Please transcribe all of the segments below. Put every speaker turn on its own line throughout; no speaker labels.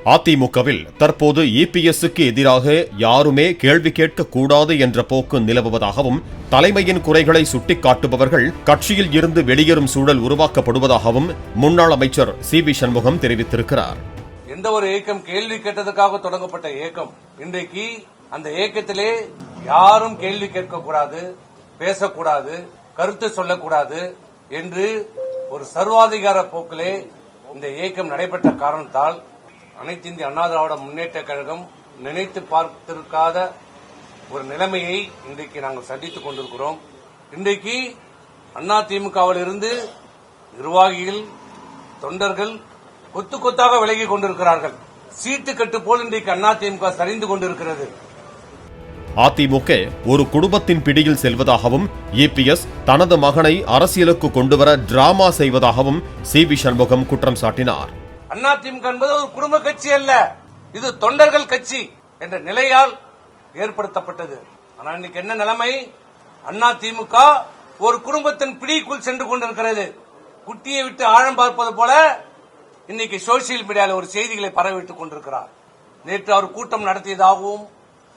அதிமுகவில் தற்போது இபிஎஸ்க்கு எதிராக யாருமே கேள்வி கேட்கக்கூடாது என்ற போக்கு நிலவுவதாகவும், தலைமையின் குறைகளை சுட்டிக்காட்டுபவர்கள் கட்சியில் இருந்து வெளியேறும் சூழல் உருவாக்கப்படுவதாகவும் முன்னாள் அமைச்சர் சி.வி. சண்முகம் தெரிவித்திருக்கிறார்.
எந்த ஒரு இயக்கம் கேள்வி கேட்டதுக்காக தொடங்கப்பட்ட இயக்கம் இன்றைக்கு அந்த இயக்கத்திலே யாரும் கேள்வி கேட்கக்கூடாது, பேசக்கூடாது, கருத்து சொல்லக்கூடாது என்று ஒரு சர்வாதிகார போக்கிலே இந்த இயக்கம் நடைபெற்ற காரணத்தால் அனைத்து இந்திய அண்ணா திராவிட முன்னேற்றக் கழகம் நினைத்து பார்த்திருக்காத ஒரு நிலைமையை இன்றைக்கு நாங்கள் சந்தித்துக் கொண்டிருக்கிறோம். இன்றைக்கு அதிமுகவில் இருந்து நிர்வாகிகள், தொண்டர்கள் கொத்து கொத்தாக விலகிக் கொண்டிருக்கிறார்கள். சீட்டு கட்டு போல் இன்றைக்கு அதிமுக சரிந்து கொண்டிருக்கிறது.
அதிமுக ஒரு குடும்பத்தின் பிடியில் செல்வதாகவும், இபிஎஸ் தனது மகனை அரசியலுக்கு கொண்டுவர டிராமா செய்வதாகவும் சி.வி. சண்முகம் குற்றம் சாட்டினார்.
அதிமுக என்பது ஒரு குடும்ப கட்சி அல்ல, இது தொண்டர்கள் கட்சி என்ற நிலையால் ஏற்படுத்தப்பட்டது. ஆனால் இன்னைக்கு என்ன நிலைமை? அதிமுக ஒரு குடும்பத்தின் பிடிக்குள் சென்று கொண்டிருக்கிறது. குட்டியை விட்டு ஆழம் பார்ப்பது போல இன்னைக்கு சோசியல் மீடியாவில் ஒரு செய்திகளை பரவிட்டுக் கொண்டிருக்கிறார். நேற்று அவர் கூட்டம் நடத்தியதாகவும்,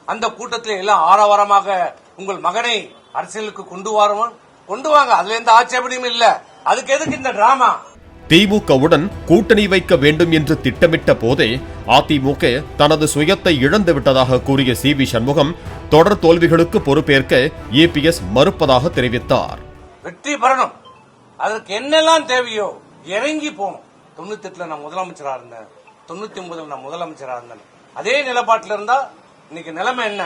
அந்த கூட்டத்தில் எல்லாம் ஆரவாரமாக உங்கள் மகனை அரசியலுக்கு கொண்டு வாங்க, அதுல எந்த ஆட்சேபனையும் இல்ல, அதுக்கு எதுக்கு இந்த டிராமா?
திமுகவுடன் கூட்டணி வைக்க வேண்டும் என்று திட்டமிட்ட போதே அதிமுக தனது சுயத்தை இழந்துவிட்டதாக கூறிய சி.வி. சண்முகம் தொடர் தோல்விகளுக்கு பொறுப்பேற்க இபிஎஸ் மறுப்பதாக தெரிவித்தார்.
வெற்றி பெறணும், அதற்கு என்னெல்லாம் தேவையோ இறங்கி போகணும். 98 நான் முதலமைச்சரா இருந்தேன், 99 நான் முதலமைச்சரா இருந்தேன். அதே நிலப்பாட்டில் இருந்தா இன்னைக்கு நிலைமை என்ன?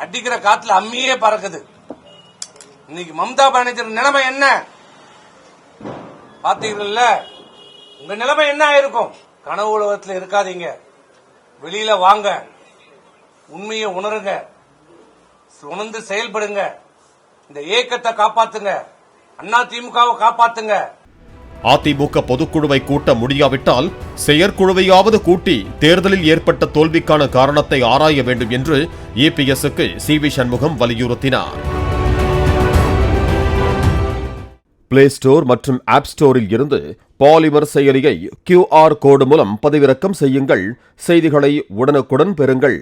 அடிக்கிற காத்துல அம்மியே பறக்குது. இன்னைக்கு மம்தா பானர்ஜி நிலைமை என்ன பாத்தீங்கல்ல? உங்க நிலைமை என்ன ஆயிருக்கும்? கனவு உலகத்தில் இருக்காதீங்க, வெளியில வாங்க, உண்மையை உணருங்க, உணர்ந்து செயல்படுங்க, இந்த இயக்கத்தை காப்பாத்துங்க, அதிமுகவை காப்பாத்துங்க.
அதிமுக பொதுக்குழுவை கூட்ட முடியாவிட்டால் செயற்குழுவையாவது கூட்டி தேர்தலில் ஏற்பட்ட தோல்விக்கான காரணத்தை ஆராய வேண்டும் என்று இபிஎஸ்க்கு சி.வி. சண்முகம் வலியுறுத்தினார். பிளே ஸ்டோர் மற்றும் ஆப் ஸ்டோரில் இருந்து பாலிமர் செயலியை QR கோடு மூலம் பதிவிறக்கம் செய்யுங்கள். செய்திகளை உடனுக்குடன் பெறுங்கள்.